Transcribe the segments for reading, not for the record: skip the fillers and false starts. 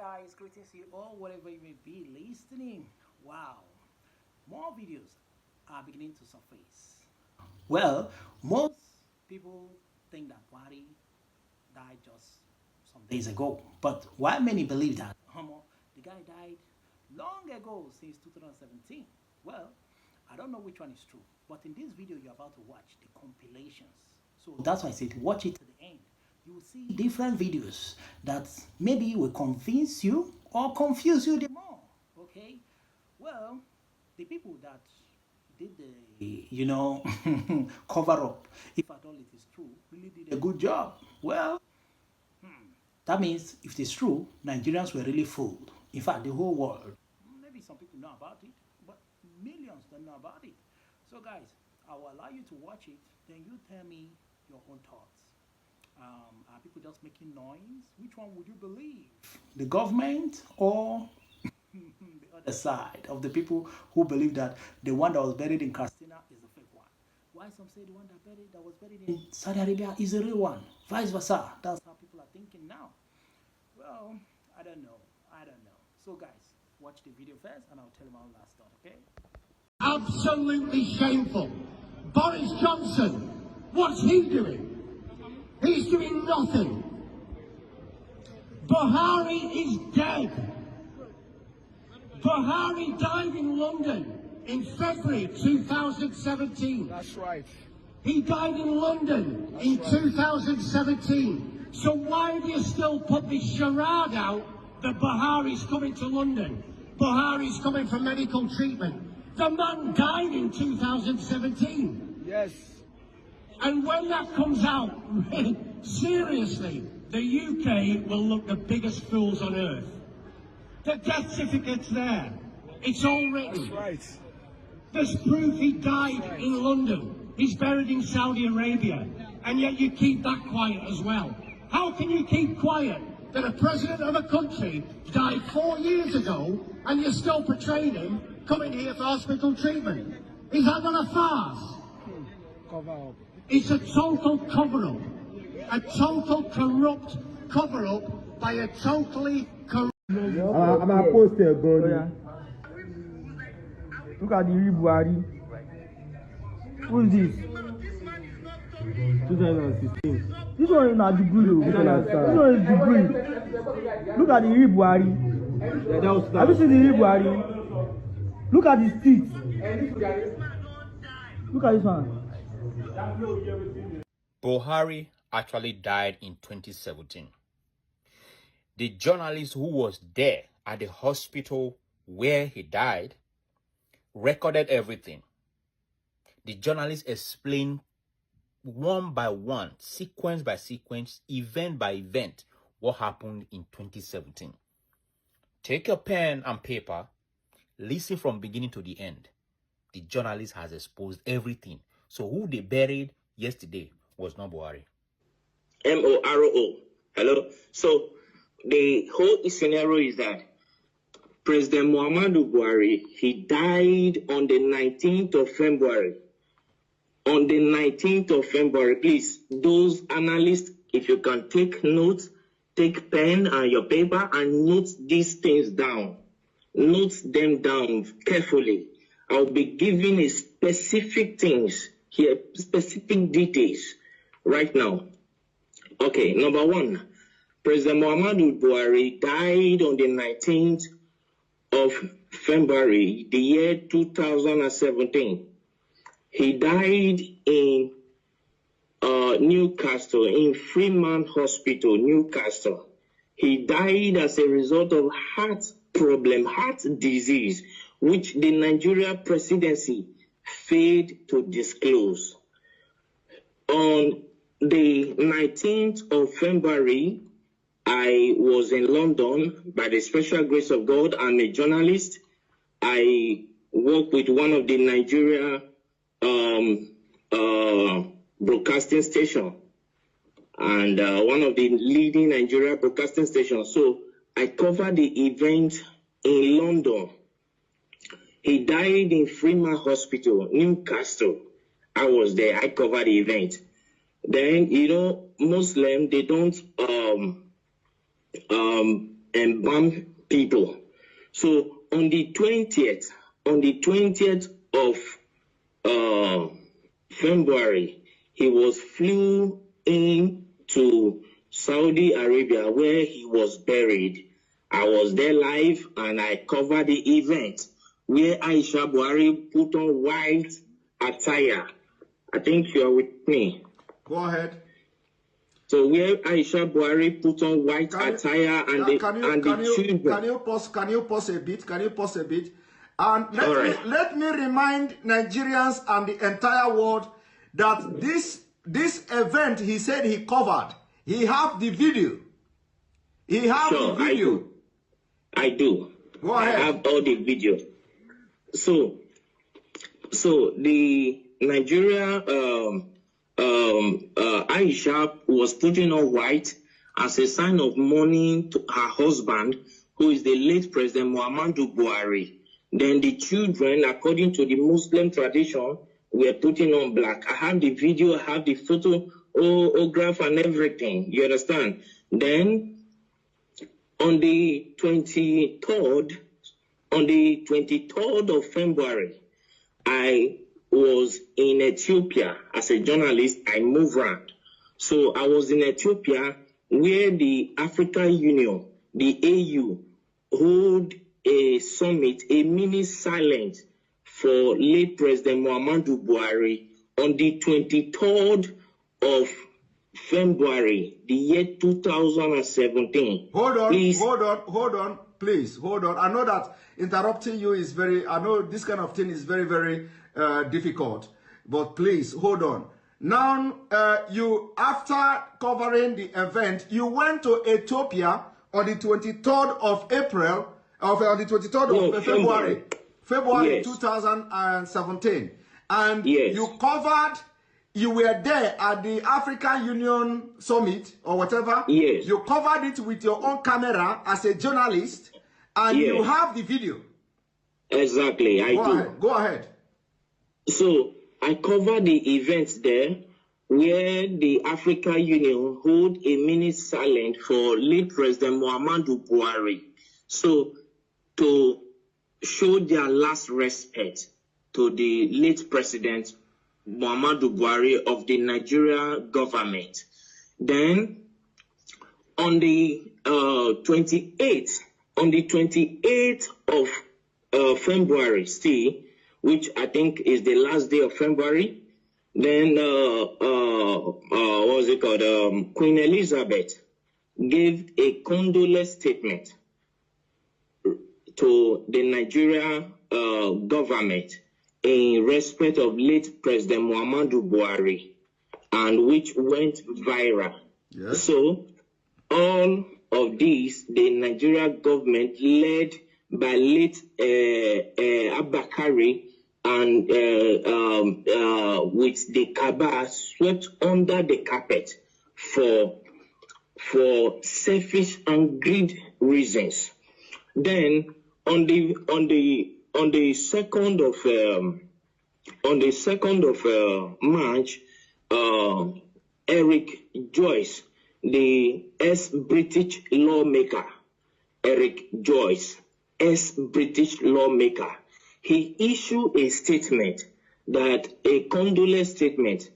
guys, greetings to you all, wherever you may be listening. Wow, more videos are beginning to surface. Well, most people think that Buhari died just some days ago, but why many believe that the guy died long ago, since 2017? Well, I don't know which one is true, but in this video you're about to watch the compilations. So that's why I said watch it to the end. You will see different videos that maybe will convince you or confuse you the more. Okay? Well, the people that did the, cover up, if at all it is true, really did a good job. Well, that means if it is true, Nigerians were really fooled. In fact, the whole world. Maybe some people know about it, but millions don't know about it. So guys, I will allow you to watch it, then you tell me your own thoughts. Are people just making noise? Which one would you believe? The government or the other side of the people who believe that the one that was buried in Castina is the fake one? Why some say the one that was buried in Saudi Arabia is the real one? Vice versa. That's how people are thinking now. Well, I don't know. So guys, watch the video first and I'll tell you my last thought, okay? Absolutely shameful. Boris Johnson, what's he doing? He's doing nothing. Buhari is dead. Buhari died in London in February 2017. That's right. He died in London in 2017. So why do you still put this charade out that Buhari's coming to London? Buhari's coming for medical treatment. The man died in 2017. Yes. And when that comes out, seriously, the UK will look the biggest fools on earth. The death certificate's there. It's all written. That's right. There's proof he died in London. He's buried in Saudi Arabia. And yet you keep that quiet as well. How can you keep quiet that a president of a country died 4 years ago and you're still portraying him coming here for hospital treatment? Is that not a farce? Cover up. It's a total cover-up. A total corrupt cover-up by a totally corrupt... I'm gonna post it, bro. Oh, yeah. Look at the real Buhari. Who is this? 2016. This one is not degree. This one is degree. Look at the real Buhari. Have you seen the real Buhari? Look at his teeth. Look at this one. Buhari actually died in 2017. The journalist who was there at the hospital where he died recorded everything. The journalist explained one by one, sequence by sequence, event by event, what happened in 2017. Take a pen and paper, listen from beginning to the end. The journalist has exposed everything. So who they buried yesterday was not Buhari. MORO. Hello. So the whole scenario is that President Muhammadu Buhari, he died on the 19th of February. On the 19th of February, please, those analysts, if you can take notes, take pen and your paper and note these things down. Note them down carefully. I'll be giving a specific things here, specific details right now. Okay, number one, President Muhammadu Buhari died on the 19th of February, the year 2017. He died in Newcastle, in Freeman Hospital, Newcastle. He died as a result of heart problem, heart disease, which the Nigeria presidency failed to disclose. On the 19th of February, I was in London. By the special grace of God, I'm a journalist. I work with one of the Nigeria broadcasting station and one of the leading Nigeria broadcasting stations. So I covered the event in London. He died in Freeman Hospital, Newcastle. I was there. I covered the event. Then, Muslim, they don't embalm people. So on the 20th of February, he was flew in to Saudi Arabia where he was buried. I was there live and I covered the event where Aisha Buhari put on white attire. I think you are with me. Go ahead. So where Aisha Buhari put on white attire and the children. Can you pause a bit? Can you pause a bit? And let me remind Nigerians and the entire world that this event he said he covered, he have the video. He have the video. I do. Go ahead. I have all the video. So the Nigeria Aisha was putting on white as a sign of mourning to her husband, who is the late President Muhammadu Buhari. Then the children, according to the Muslim tradition, were putting on black. I have the video, I have the photograph and everything. You understand? Then on the 23rd of February, I was in Ethiopia as a journalist. I moved around. So I was in Ethiopia where the African Union, the AU, hold a summit, a mini silence for late President Muhammadu Buhari on the 23rd of February, the year 2017. Hold on, please, hold on. I know that interrupting you is I know this kind of thing is very, very difficult, but please, hold on. Now, you, after covering the event, you went to Ethiopia on the 23rd of April, on the 23rd of February Yes. 2017. And Yes. you were there at the African Union Summit or whatever. Yes. You covered it with your own camera as a journalist, and Yes. you have the video. Exactly, I do. Go ahead. So I covered the events there where the African Union hold a mini silence for late President Muhammadu Buhari. So to show their last respect to the late President Muhammadu Buhari of the Nigeria government. Then on the 28th of February, still, which I think is the last day of February, then what was it called? Queen Elizabeth gave a condolence statement to the Nigeria government in respect of late President Muhammadu Buhari, and which went viral. Yes. So all of these, the Nigeria government led by late Abakari and with the Kaaba swept under the carpet for selfish and greed reasons. Then on the 2nd of March, Eric Joyce, the ex-British lawmaker, ex-British lawmaker, he issued a statement, a condolence statement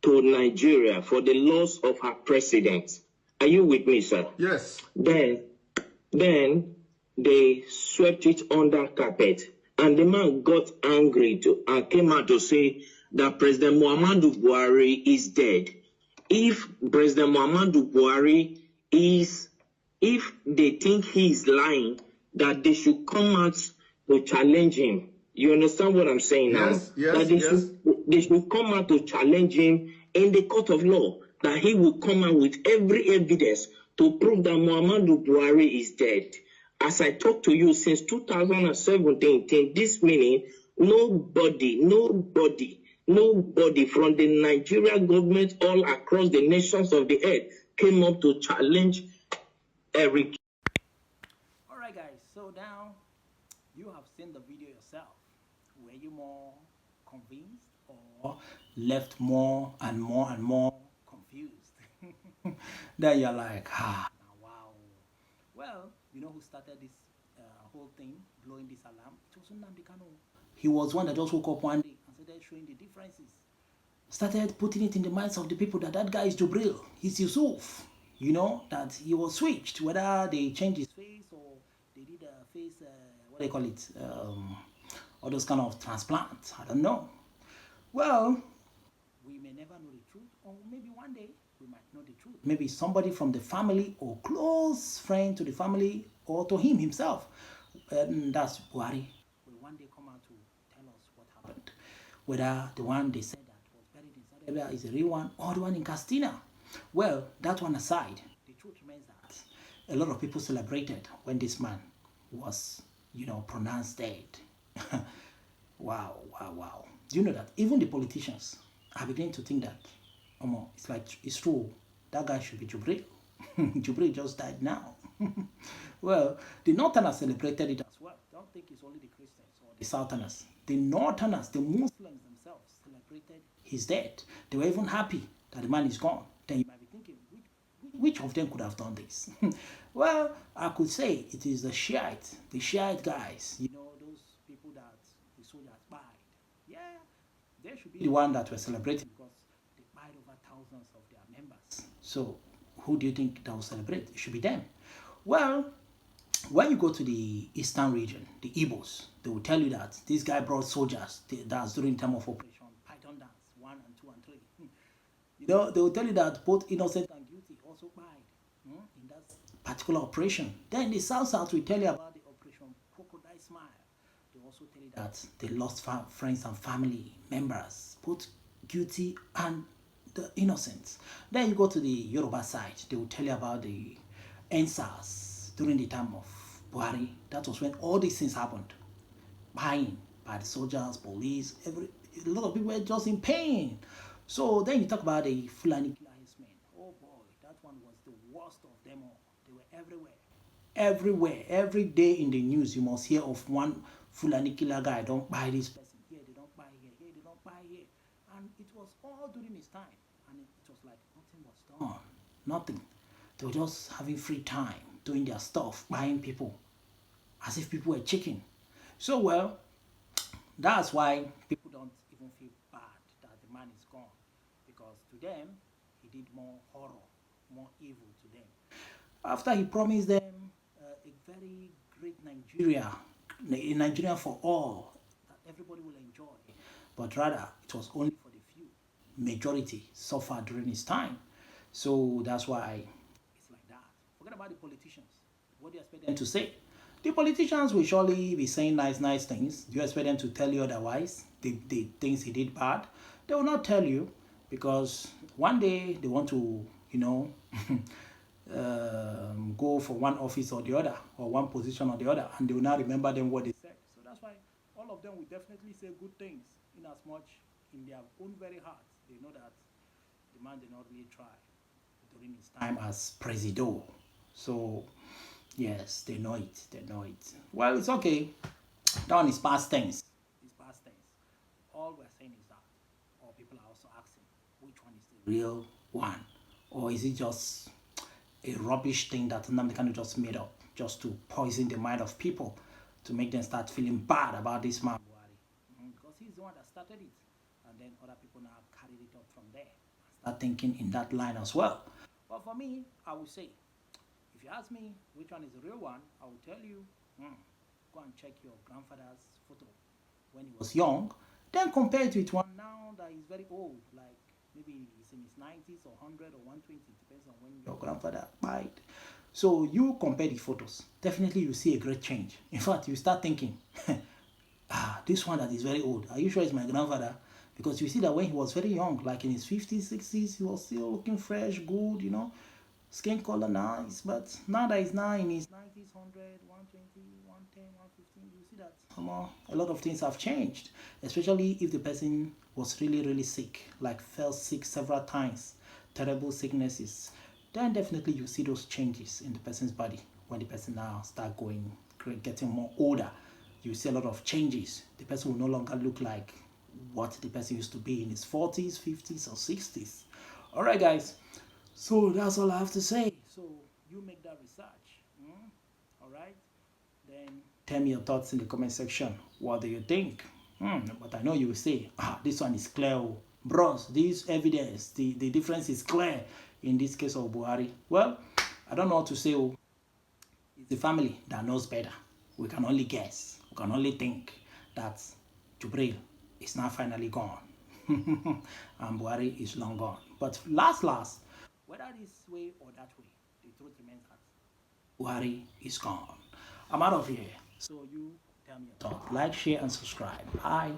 to Nigeria for the loss of her president. Are you with me, sir? Yes. Then they swept it under carpet, and the man got angry and came out to say that President Muhammadu Buhari is dead. If President Muhammadu Buhari if they think he is lying, that they should come out to challenge him. You understand what I'm saying now? Yes, that they should come out to challenge him in the court of law, that he will come out with every evidence to prove that Muhammadu Buhari is dead. As I talk to you since 2017, till this minute, nobody from the Nigerian government all across the nations of the earth came up to challenge Eric. All right, guys. So now you have seen the video yourself. Were you more convinced or left more and more confused? Then you're like, wow. Well, you know who started this whole thing, blowing this alarm? It was Nnamdi Kanu. He was one that just woke up one day and started showing the differences. Started putting it in the minds of the people that that guy is Jubril, he's Yusuf. You know, that he was switched, whether they changed his face or they did a face, what do they call it, all those kind of transplants. I don't know. Well, we may never know the truth, or maybe one day we might know the truth. Maybe somebody from the family or close friend to the family or to him himself, and that's Buhari, will one day come out to tell us what happened. Whether the one they said that was buried in Saudi Arabia is the real one or the one in Castina. Well, that one aside, the truth remains that a lot of people celebrated when this man was, you know, pronounced dead. Wow, wow, wow. Do you know that even the politicians are beginning to think that, it's like, it's true, that guy should be Jubril. Jubril just died now. Well, the Northerners celebrated it as well. Don't think it's only the Christians or the Southerners. The Northerners, the Muslims themselves, celebrated his death. They were even happy that the man is gone. Then you might be thinking, which of them could have done this? Well, I could say it is the Shiite guys, you know, those people that the soldiers died. Yeah, they should be the one that were celebrating because they died over thousands of their members. So who do you think that will celebrate? It should be them. Well, when you go to the eastern region, the Igbos, they will tell you that this guy brought soldiers. That's during the time of Operation Python Dance 1 and 2 and 3. You know, they will tell you that both innocent and guilty also died in that particular operation. Then the South will tell you about the Operation Crocodile Smile. They also tell you that they lost friends and family members, both guilty and the innocent. Then you go to the Yoruba side, they will tell you about the NSAS during the time of Buhari. That was when all these things happened. Buying by the soldiers, police, a lot of people were just in pain. So then you talk about the Fulani men. Oh boy, that one was the worst of them all. They were everywhere. Everywhere. Every day in the news, you must hear of one Fulani killer guy. Don't buy this person. Here, they don't buy here. Here, they don't buy here. And it was all during his time. And it was like nothing was done. Nothing. They were just having free time, doing their stuff, buying people. As if people were chicken. So, well, that's why people don't even feel bad that the man is gone. Because to them, he did more horror, more evil to them. After he promised them a very great Nigeria, a Nigeria for all, that everybody will enjoy. But rather, it was only for the few. Majority suffered during his time. So that's why it's like that. Forget about the politicians. What do you expect them to say? The politicians will surely be saying nice things. Do you expect them to tell you otherwise? The things he did bad? They will not tell you because one day they want to, you know, go for one office or the other, or one position or the other, and they will not remember them what they said. So that's why all of them will definitely say good things, in as much in their own very hearts they know that the man did not really try during his time as Presido. So yes, they know it. They know it. Well, it's okay. That one is past tense. It's past tense. All we're saying is that, or people are also asking, which one is the real one, or is it just a rubbish thing that Nnamdi Kanu just made up, just to poison the mind of people, to make them start feeling bad about this man Buhari, because he's the one that started it, and then other people now carried it up from there, start thinking in that line as well. But for me, I would say, if you ask me which one is the real one, I will tell you, go and check your grandfather's photo when he was young, then compare it with one now that is very old, like maybe he's in his 90s or 100 or 120, depends on when your grandfather died. So you compare the photos, definitely you see a great change. In fact, you start thinking, this one that is very old, are you sure it's my grandfather? Because you see that when he was very young, like in his 50s, 60s, he was still looking fresh, good, you know, skin color nice. But now that he's now in his 90s, 100, 120, 110, 115, you see that a lot of things have changed, especially if the person was really sick, like fell sick several times, terrible sicknesses. Then definitely you see those changes in the person's body when the person now start getting more older. You see a lot of changes. The person will no longer look like what the person used to be in his 40s, 50s, or 60s. All right, guys. So that's all I have to say. So you make that research. All right. Then tell me your thoughts in the comment section. What do you think? But I know you will say, this one is clear. Bros, this evidence, the difference is clear in this case of Buhari. Well, I don't know what to say. It's the family that knows better. We can only guess. We can only think that Jubril is now finally gone. And Buhari is long gone. But last, whether this way or that way, the truth remains that Buhari is gone. I'm out of here. So you tell me your thoughts. Like, share, and subscribe. Bye.